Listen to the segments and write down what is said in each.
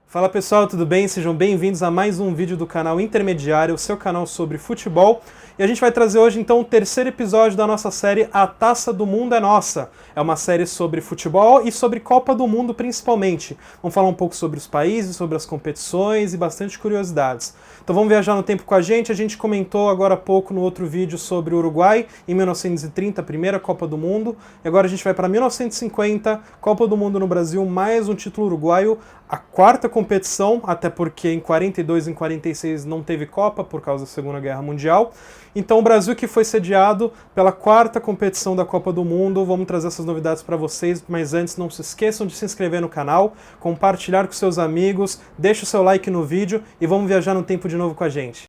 Fala pessoal, tudo bem? Sejam bem-vindos a mais um vídeo do canal Intermediário, o seu canal sobre futebol. E a gente vai trazer hoje então o terceiro episódio da nossa série A Taça do Mundo é Nossa. É uma série sobre futebol e sobre Copa do Mundo principalmente. Vamos falar um pouco sobre os países, sobre as competições e bastante curiosidades. Então vamos viajar no tempo com a gente comentou agora há pouco no outro vídeo sobre o Uruguai, em 1930, a primeira Copa do Mundo. E agora a gente vai para 1950, Copa do Mundo no Brasil, mais um título uruguaio, a quarta competição, até porque em 42 e em 46 não teve Copa por causa da Segunda Guerra Mundial. Então o Brasil que foi sediado pela quarta competição da Copa do Mundo, vamos trazer essas novidades para vocês, mas antes não se esqueçam de se inscrever no canal, compartilhar com seus amigos, deixa o seu like no vídeo e vamos viajar no tempo de novo com a gente.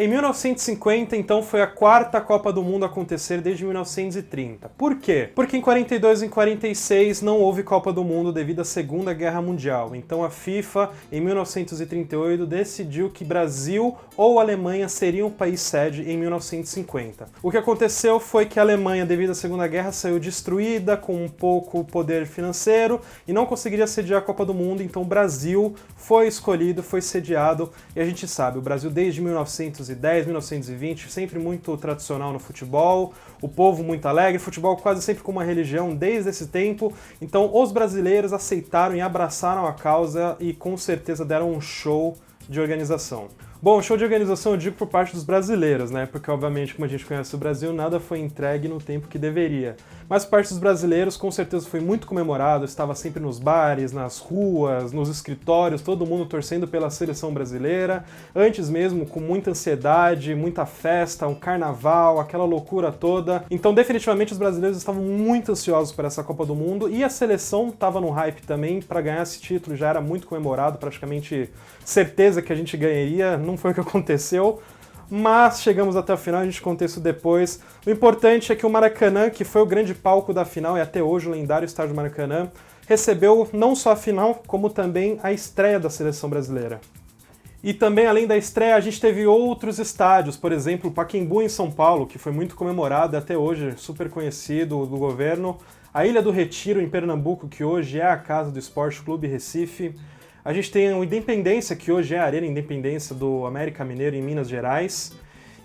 Em 1950, então, foi a quarta Copa do Mundo a acontecer desde 1930. Por quê? Porque em 42 e em 46 não houve Copa do Mundo devido à Segunda Guerra Mundial. Então a FIFA, em 1938, decidiu que Brasil ou Alemanha seriam o país sede em 1950. O que aconteceu foi que a Alemanha, devido à Segunda Guerra, saiu destruída, com um pouco poder financeiro, e não conseguiria sediar a Copa do Mundo, então o Brasil foi escolhido, foi sediado, e a gente sabe, o Brasil desde 1910, 1920, sempre muito tradicional no futebol, o povo muito alegre, futebol quase sempre como uma religião desde esse tempo, então os brasileiros aceitaram e abraçaram a causa e com certeza deram um show de organização. Bom, show de organização eu digo por parte dos brasileiros, né? Porque obviamente, como a gente conhece o Brasil, nada foi entregue no tempo que deveria. Mas por parte dos brasileiros, com certeza foi muito comemorado, estava sempre nos bares, nas ruas, nos escritórios, todo mundo torcendo pela seleção brasileira. Antes mesmo, com muita ansiedade, muita festa, um carnaval, aquela loucura toda. Então, definitivamente, os brasileiros estavam muito ansiosos por essa Copa do Mundo e a seleção estava no hype também para ganhar esse título, já era muito comemorado, praticamente certeza que a gente ganharia. Não foi o que aconteceu, mas chegamos até o final, a gente conta isso depois. O importante é que o Maracanã, que foi o grande palco da final e até hoje o lendário estádio Maracanã, recebeu não só a final, como também a estreia da seleção brasileira. E também, além da estreia, a gente teve outros estádios, por exemplo, o Pacaembu em São Paulo, que foi muito comemorado e até hoje super conhecido do governo, a Ilha do Retiro em Pernambuco, que hoje é a casa do Esporte Clube Recife. A gente tem o Independência, que hoje é a Arena Independência do América Mineiro em Minas Gerais.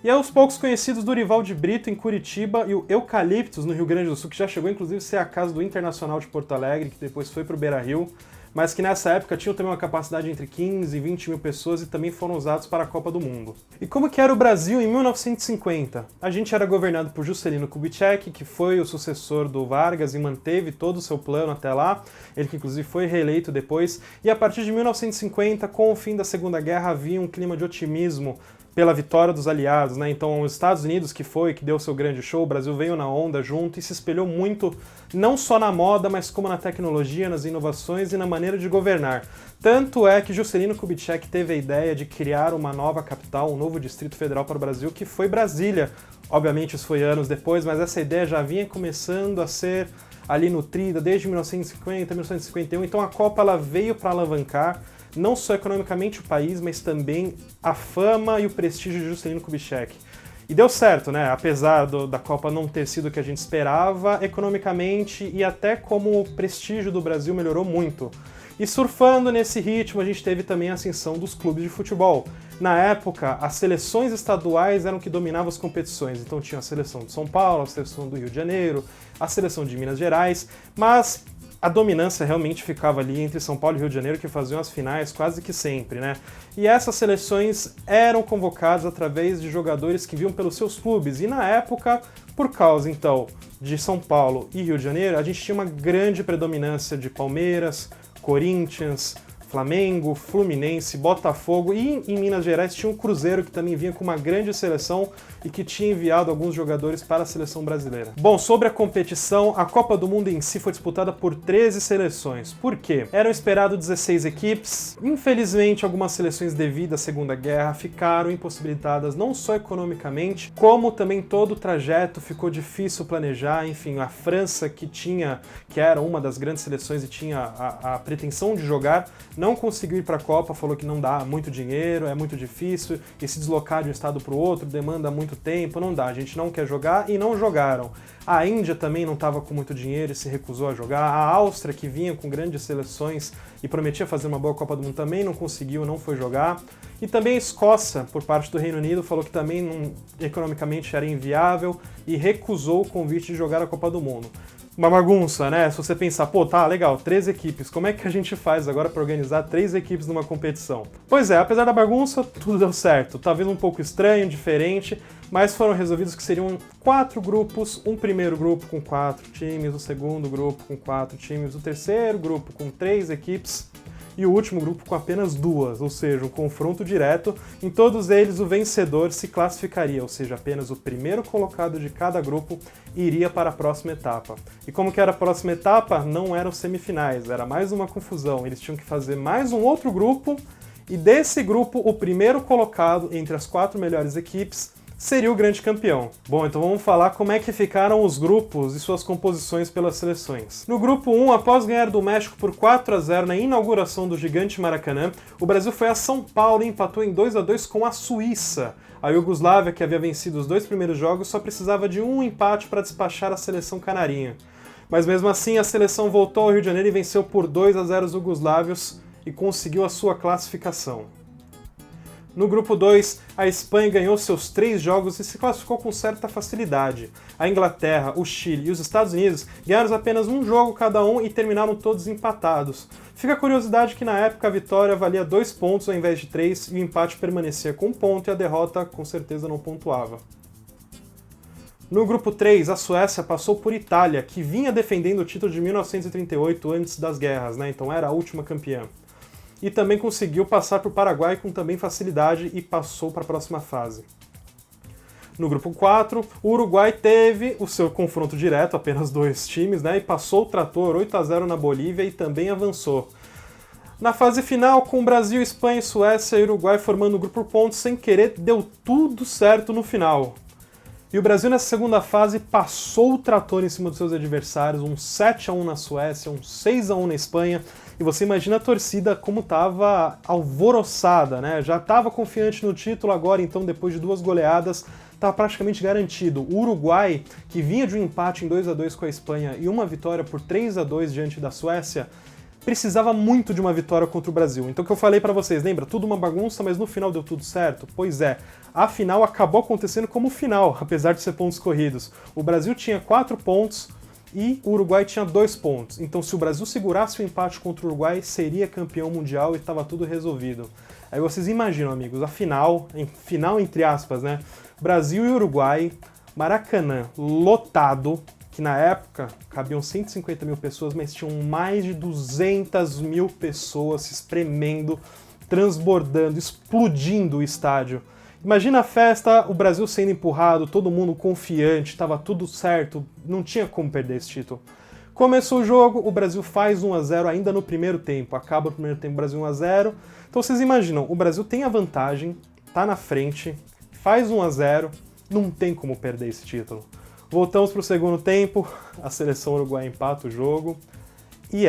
E aos poucos conhecidos Dorival de Brito em Curitiba e o Eucaliptus no Rio Grande do Sul, que já chegou inclusive a ser a casa do Internacional de Porto Alegre, que depois foi para o Beira-Rio, mas que nessa época tinham também uma capacidade entre 15 e 20 mil pessoas e também foram usados para a Copa do Mundo. E como que era o Brasil em 1950? A gente era governado por Juscelino Kubitschek, que foi o sucessor do Vargas e manteve todo o seu plano até lá, ele que inclusive foi reeleito depois, e a partir de 1950, com o fim da Segunda Guerra, havia um clima de otimismo pela vitória dos aliados, né? Então os Estados Unidos que deu seu grande show, o Brasil veio na onda junto e se espelhou muito, não só na moda, mas como na tecnologia, nas inovações e na maneira de governar. Tanto é que Juscelino Kubitschek teve a ideia de criar uma nova capital, um novo Distrito Federal para o Brasil, que foi Brasília. Obviamente isso foi anos depois, mas essa ideia já vinha começando a ser ali nutrida desde 1950, 1951, então a Copa ela veio para alavancar não só economicamente o país, mas também a fama e o prestígio de Juscelino Kubitschek. E deu certo, né? Apesar da Copa não ter sido o que a gente esperava, economicamente e até como o prestígio do Brasil melhorou muito. E surfando nesse ritmo, a gente teve também a ascensão dos clubes de futebol. Na época, as seleções estaduais eram que dominavam as competições. Então tinha a seleção de São Paulo, a seleção do Rio de Janeiro, a seleção de Minas Gerais, mas a dominância realmente ficava ali entre São Paulo e Rio de Janeiro, que faziam as finais quase que sempre, né? E essas seleções eram convocadas através de jogadores que vinham pelos seus clubes. E na época, por causa, então, de São Paulo e Rio de Janeiro, a gente tinha uma grande predominância de Palmeiras, Corinthians, Flamengo, Fluminense, Botafogo e em Minas Gerais tinha um Cruzeiro que também vinha com uma grande seleção e que tinha enviado alguns jogadores para a seleção brasileira. Bom, sobre a competição, a Copa do Mundo em si foi disputada por 13 seleções. Por quê? Eram esperados 16 equipes. Infelizmente, algumas seleções devido à Segunda Guerra ficaram impossibilitadas não só economicamente, como também todo o trajeto ficou difícil planejar. Enfim, a França que era uma das grandes seleções e tinha a pretensão de jogar, não conseguiu ir para a Copa, falou que não dá muito dinheiro, é muito difícil, e se deslocar de um estado para o outro demanda muito tempo, não dá, a gente não quer jogar e não jogaram. A Índia também não estava com muito dinheiro e se recusou a jogar. A Áustria, que vinha com grandes seleções e prometia fazer uma boa Copa do Mundo, também não conseguiu, não foi jogar. E também a Escócia, por parte do Reino Unido, falou que também economicamente era inviável e recusou o convite de jogar a Copa do Mundo. Uma bagunça, né? Se você pensar, pô, tá, legal, 3 equipes, como é que a gente faz agora para organizar 3 equipes numa competição? Pois é, apesar da bagunça, tudo deu certo. Talvez um pouco estranho, diferente, mas foram resolvidos que seriam 4 grupos, um primeiro grupo com 4 times, o segundo grupo com 4 times, o terceiro grupo com 3 equipes, e o último grupo com apenas 2, ou seja, um confronto direto. Em todos eles, o vencedor se classificaria, ou seja, apenas o primeiro colocado de cada grupo iria para a próxima etapa. E como que era a próxima etapa? Não eram semifinais, era mais uma confusão. Eles tinham que fazer mais um outro grupo, e desse grupo, o primeiro colocado entre as 4 melhores equipes seria o grande campeão. Bom, então vamos falar como é que ficaram os grupos e suas composições pelas seleções. No grupo 1, após ganhar do México por 4-0 na inauguração do gigante Maracanã, o Brasil foi a São Paulo e empatou em 2-2 com a Suíça. A Iugoslávia, que havia vencido os 2 primeiros jogos, só precisava de um empate para despachar a seleção canarinha. Mas mesmo assim, a seleção voltou ao Rio de Janeiro e venceu por 2-0 os iugoslávios e conseguiu a sua classificação. No grupo 2, a Espanha ganhou seus 3 jogos e se classificou com certa facilidade. A Inglaterra, o Chile e os Estados Unidos ganharam apenas um jogo cada um e terminaram todos empatados. Fica a curiosidade que na época a vitória valia 2 pontos ao invés de 3 e o empate permanecia com 1 ponto e a derrota com certeza não pontuava. No grupo 3, a Suécia passou por Itália, que vinha defendendo o título de 1938 antes das guerras, né? Então era a última campeã. E também conseguiu passar por Paraguai com também facilidade e passou para a próxima fase. No grupo 4, o Uruguai teve o seu confronto direto, apenas 2 times, né, e passou o trator 8-0 na Bolívia e também avançou. Na fase final, com Brasil, Espanha, Suécia e Uruguai formando o grupo por pontos, sem querer, deu tudo certo no final. E o Brasil nessa segunda fase passou o trator em cima dos seus adversários, um 7-1 na Suécia, um 6-1 na Espanha, e você imagina a torcida como estava alvoroçada, né? Já estava confiante no título, agora então depois de 2 goleadas, estava praticamente garantido. O Uruguai, que vinha de um empate em 2-2 com a Espanha e uma vitória por 3-2 diante da Suécia, precisava muito de uma vitória contra o Brasil. Então o que eu falei pra vocês, lembra? Tudo uma bagunça, mas no final deu tudo certo? Pois é, a final acabou acontecendo como final, apesar de ser pontos corridos. O Brasil tinha 4 pontos e o Uruguai tinha 2 pontos. Então se o Brasil segurasse o empate contra o Uruguai, seria campeão mundial e estava tudo resolvido. Aí vocês imaginam, amigos, a final entre aspas, né? Brasil e Uruguai, Maracanã lotado, que na época cabiam 150 mil pessoas, mas tinham mais de 200 mil pessoas se espremendo, transbordando, explodindo o estádio. Imagina a festa, o Brasil sendo empurrado, todo mundo confiante, estava tudo certo, não tinha como perder esse título. Começou o jogo, o Brasil faz 1-0 ainda no primeiro tempo, acaba o primeiro tempo, Brasil 1-0. Então vocês imaginam, o Brasil tem a vantagem, tá na frente, faz 1-0, não tem como perder esse título. Voltamos para o segundo tempo, a seleção uruguaia empata o jogo, e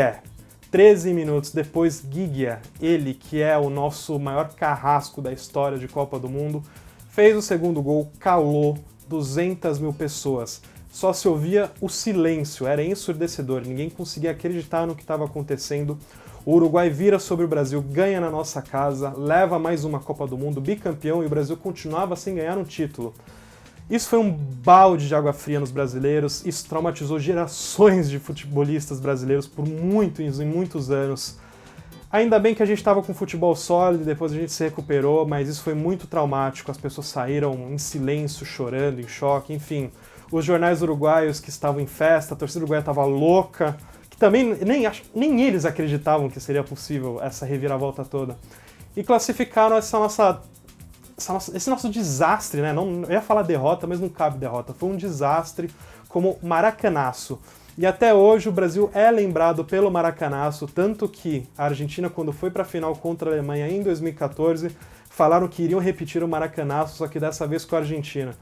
13 minutos depois, Guigua, ele que é o nosso maior carrasco da história de Copa do Mundo, fez o segundo gol, calou 200 mil pessoas. Só se ouvia o silêncio, era ensurdecedor, ninguém conseguia acreditar no que estava acontecendo. O Uruguai vira sobre o Brasil, ganha na nossa casa, leva mais uma Copa do Mundo, bicampeão, e o Brasil continuava sem ganhar um título. Isso foi um balde de água fria nos brasileiros, isso traumatizou gerações de futebolistas brasileiros por muitos e muitos anos. Ainda bem que a gente estava com futebol sólido e depois a gente se recuperou, mas isso foi muito traumático, as pessoas saíram em silêncio, chorando, em choque, enfim. Os jornais uruguaios que estavam em festa, a torcida uruguaia estava louca, que também nem eles acreditavam que seria possível essa reviravolta toda. E classificaram esse nosso desastre, né? Não, eu ia falar derrota, mas não cabe derrota. Foi um desastre como Maracanaço. E até hoje o Brasil é lembrado pelo Maracanaço, tanto que a Argentina, quando foi para a final contra a Alemanha em 2014, falaram que iriam repetir o Maracanaço, só que dessa vez com a Argentina.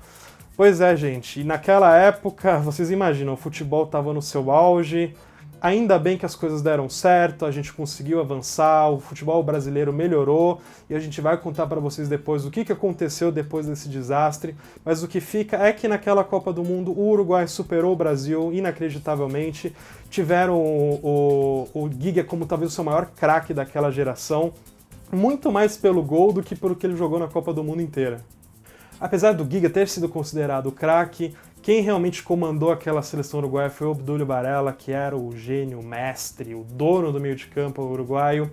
Pois é, gente, e naquela época, vocês imaginam, o futebol estava no seu auge, ainda bem que as coisas deram certo, a gente conseguiu avançar, o futebol brasileiro melhorou e a gente vai contar para vocês depois o que aconteceu depois desse desastre, mas o que fica é que naquela Copa do Mundo o Uruguai superou o Brasil inacreditavelmente, tiveram o Giga como talvez o seu maior craque daquela geração, muito mais pelo gol do que pelo que ele jogou na Copa do Mundo inteira. Apesar do Giga ter sido considerado o craque, quem realmente comandou aquela seleção uruguaia foi o Obdúlio Varela, que era o gênio, o mestre, o dono do meio de campo uruguaio.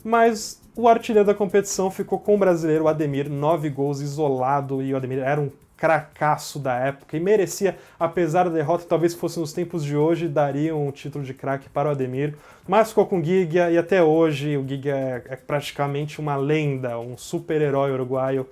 Mas o artilheiro da competição ficou com o brasileiro Ademir, 9 gols isolado, e o Ademir era um cracaço da época e merecia, apesar da derrota, talvez fosse nos tempos de hoje, daria um título de craque para o Ademir, mas ficou com o Giga e até hoje o Giga é praticamente uma lenda, um super-herói uruguaio.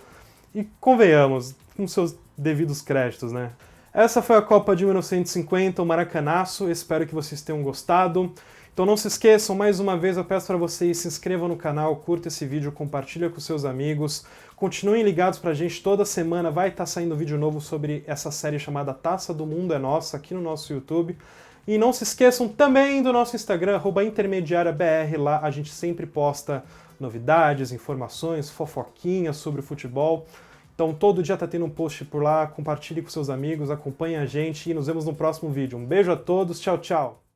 E convenhamos, com seus devidos créditos, né? Essa foi a Copa de 1950, o Maracanaço, espero que vocês tenham gostado. Então não se esqueçam, mais uma vez eu peço para vocês se inscrevam no canal, curta esse vídeo, compartilha com seus amigos, continuem ligados pra gente, toda semana vai estar saindo vídeo novo sobre essa série chamada Taça do Mundo é Nossa, aqui no nosso YouTube. E não se esqueçam também do nonosso Instagram, @intermediariabr, lá a gente sempre posta novidades, informações, fofoquinhas sobre o futebol. Então todo dia tá tendo um post por lá, compartilhe com seus amigos, acompanhe a gente e nos vemos no próximo vídeo. Um beijo a todos, tchau, tchau!